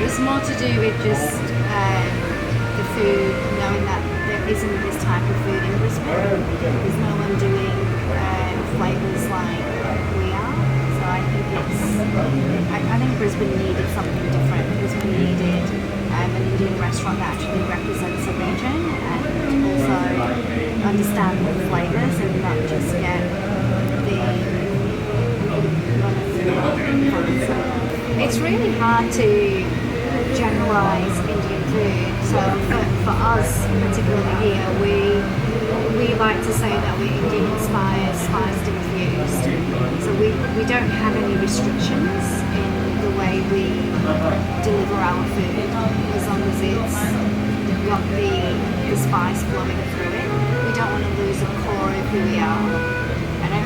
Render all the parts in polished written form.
was more to do with just the food, knowing that there isn't this type of food in Brisbane. There's no one doing flavours like we are. So I think I think Brisbane needed something different. Brisbane needed an Indian restaurant that actually represents a region and also understand the flavours and not just get the it's really hard to generalise Indian food. So for us, particularly here, we like to say that we're Indian inspired, spiced infused. So we don't have any restrictions in the way we deliver our food, as long as it's got the spice flowing through it. We don't want to lose a core of who we are. And I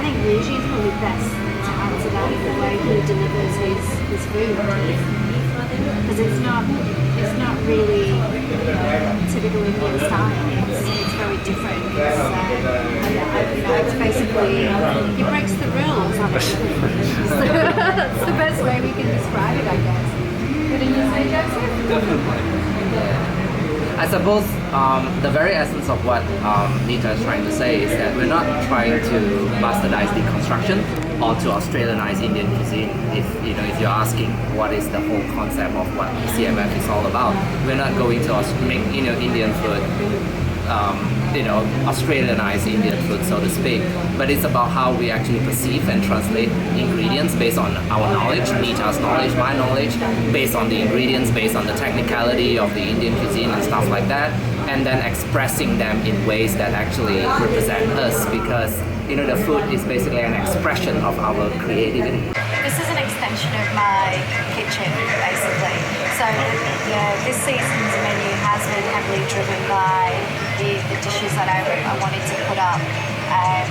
think Yuji is probably best to answer that in the way he delivers his food. Because it's not really typical Indian style. It's very different. It's basically he breaks the rules. That's the best way we can describe it, I guess. Wouldn't you say, Joseph? Definitely. I suppose the very essence of what Nita is trying to say is that we're not trying to bastardize deconstruction or to Australianize Indian cuisine. If you're asking what is the whole concept of what CMF is all about, we're not going to make Indian food Australianize Indian food, so to speak, but it's about how we actually perceive and translate ingredients based on our knowledge, Nita's knowledge, my knowledge, based on the ingredients, based on the technicality of the Indian cuisine and stuff like that, and then expressing them in ways that actually represent us, because the food is basically an expression of our creativity. This is an extension of my kitchen, basically. So this season's menu has been heavily driven by the dishes that I wanted to put up. And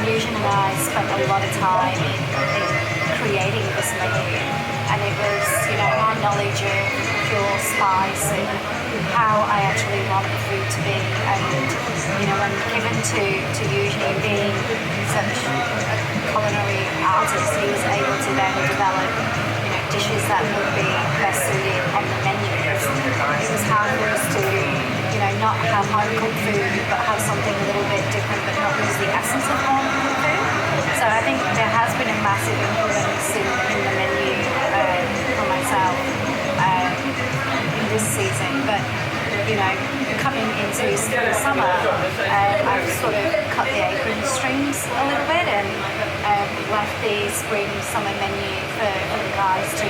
Eugene and I spent a lot of time in creating this menu. And it was, my knowledge of pure spice and how I actually want the food to be. And, when given to Eugene being such a culinary artist, he was able to then develop dishes that would be best suited on the menu. It was hard for us to, not have home-cooked food, but have something a little bit different, but not lose the essence of home-cooked food. So I think there has been a massive influence in the menu for myself in this season. But, coming into the summer, I've sort of cut the apron strings a little bit and left the spring-summer menu for the guys to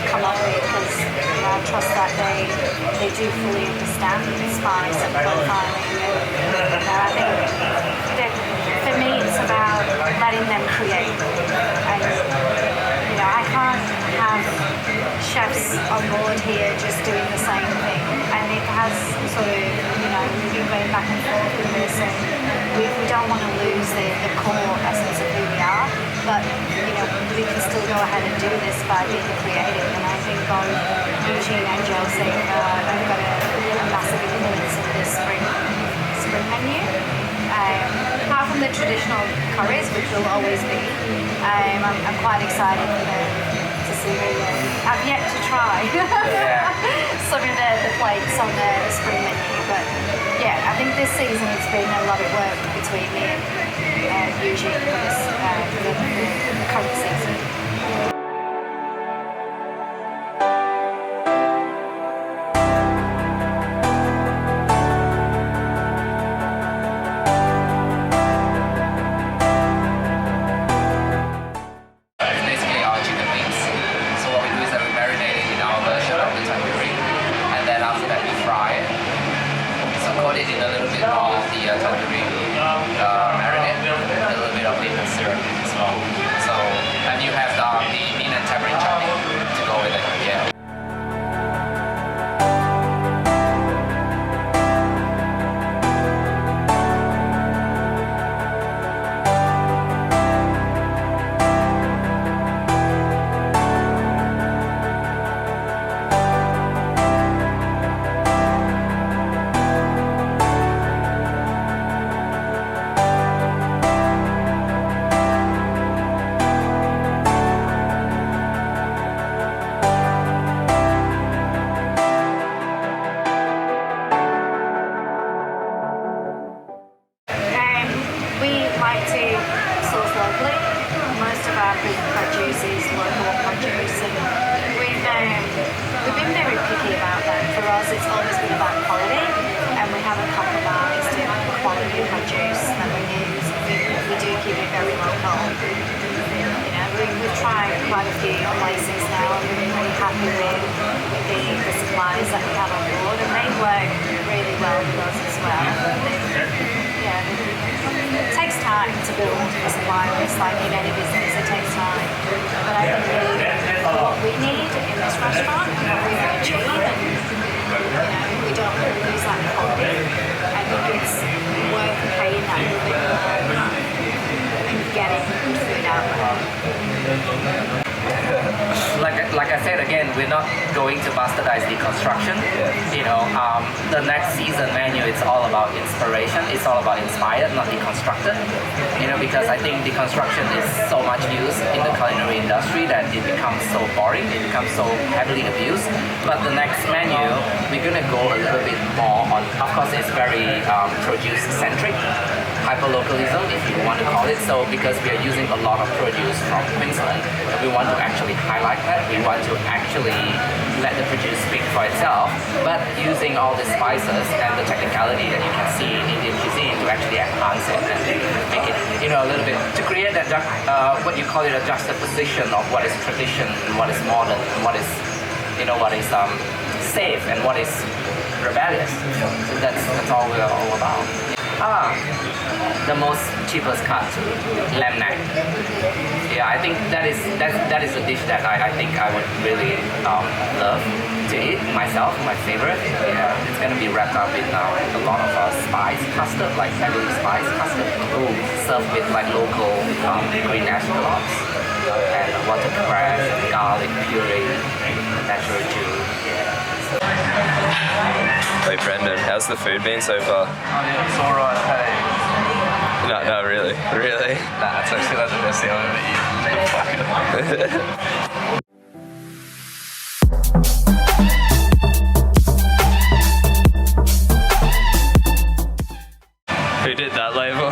come up with, because I trust that they do fully understand the spice and profiling. I think that for me it's about letting them create. And I can't have chefs on board here just doing the same thing. And it has sort of, we've been going back and forth with this, and we don't want to lose the core essence of who we are, but we can still go ahead and do this by being creative. And I think both Eugene and Joseph have got a massive influence in this spring menu. Apart from the traditional curries, which will always be, I'm quite excited to see I've yet to try some of the plates on the spring menu, but yeah, I think this season it's been a lot of work between me and Eugene for the current season. places now, and we're really happy with the suppliers that we have on board, and they work really well with us as well. It takes time to build a supplier list, like in any business, it takes time. But I think what we need in this restaurant, and what we can achieve, and we don't lose that quality. I think it's worth paying that little bit more and getting good food out there. Like I said again, we're not going to bastardize deconstruction. The next season menu, it's all about inspiration. It's all about inspired, not deconstructed. Because I think deconstruction is so much used in the culinary industry that it becomes so boring. It becomes so heavily abused. But the next menu, we're gonna go a little bit more on. Of course, it's very produce centric. Hyperlocalism, if you want to call it. So because we are using a lot of produce from Queensland, we want to actually highlight that. We want to actually let the produce speak for itself, but using all the spices and the technicality that you can see in Indian cuisine to actually enhance it and make it, a little bit, to create that what you call it, a juxtaposition of what is tradition, what is modern, what is, what is safe and what is rebellious. So that's all we're all about. The most cheapest cut, lamb neck. Yeah, I think that is a dish that I think I would really love to eat myself, my favorite. Yeah, it's gonna be wrapped up in a lot of spice custard, like heavily spice custard. Served with like local green escallops and watercress, garlic puree, natural juice. Hey Brendan, how's the food been so far? It's alright, hey. No, really? Really? Nah, it's actually the best thing I've ever eaten. Who did that label?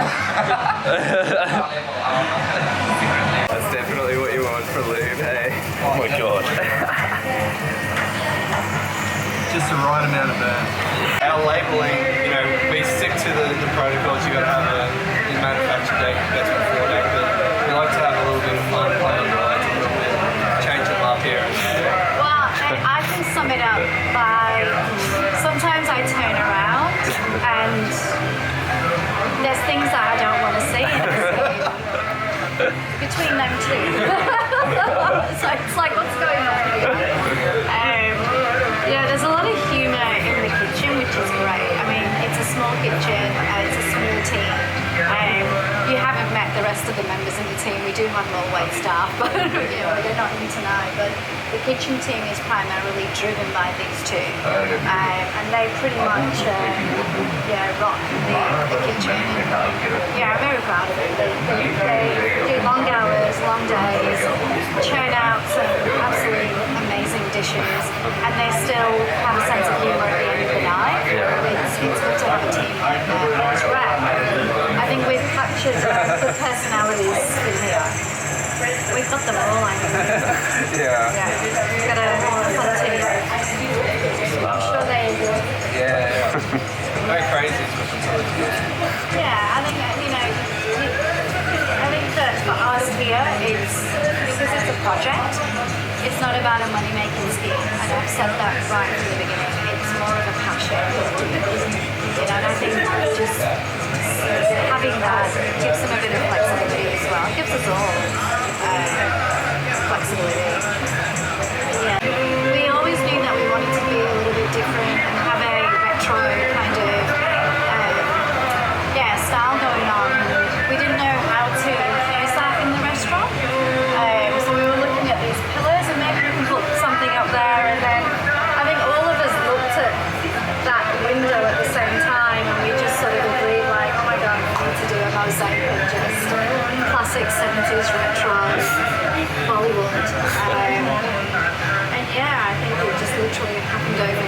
That's definitely what you want for lube, hey? Oh my god. Just the right amount of burn. Our labelling, we stick to the protocols. You got to have a manufacture date, best before date, but we like to have a little bit of fun, play on the lights a little bit, change them up here. Well, I can sum it up by sometimes I turn around and there's things that I don't want to see in the scene between them two. So it's like, what's going on here? There's a lot of humour in the kitchen, which is great. I mean, it's a small kitchen, it's a small team. You haven't met the rest of the members in the team. We do have more wait staff, but they're not in tonight. But the kitchen team is primarily driven by these two, and they pretty much rock the kitchen. I'm very proud of it. They do long hours, long days, churn out some absolutely amazing dishes, and they still have a sense of humour at the end of the night. It's good to have a team like that. It's rare. I think we've captured the personalities in here. We've got them all, I think. We've got a fun team. I'm sure they enjoy it. Very crazy. I think that for us here, it's because it's a project. It's not about a money-making scheme, and I've said that right from the beginning. It's more of a passion. And I think just having that gives them a bit of flexibility as well. It gives us all flexibility. We always knew that we wanted to be a little bit different and have a retro kind of style going on. We didn't know how to infuse that in the restaurant, so we were looking at these pillars and maybe we can put something up there, and then I think all of us looked at that window at the same time and we just sort of agreed like, oh my god, we need to do a mosaic of just classic 70s retro Bollywood, and I think it just literally happened overnight.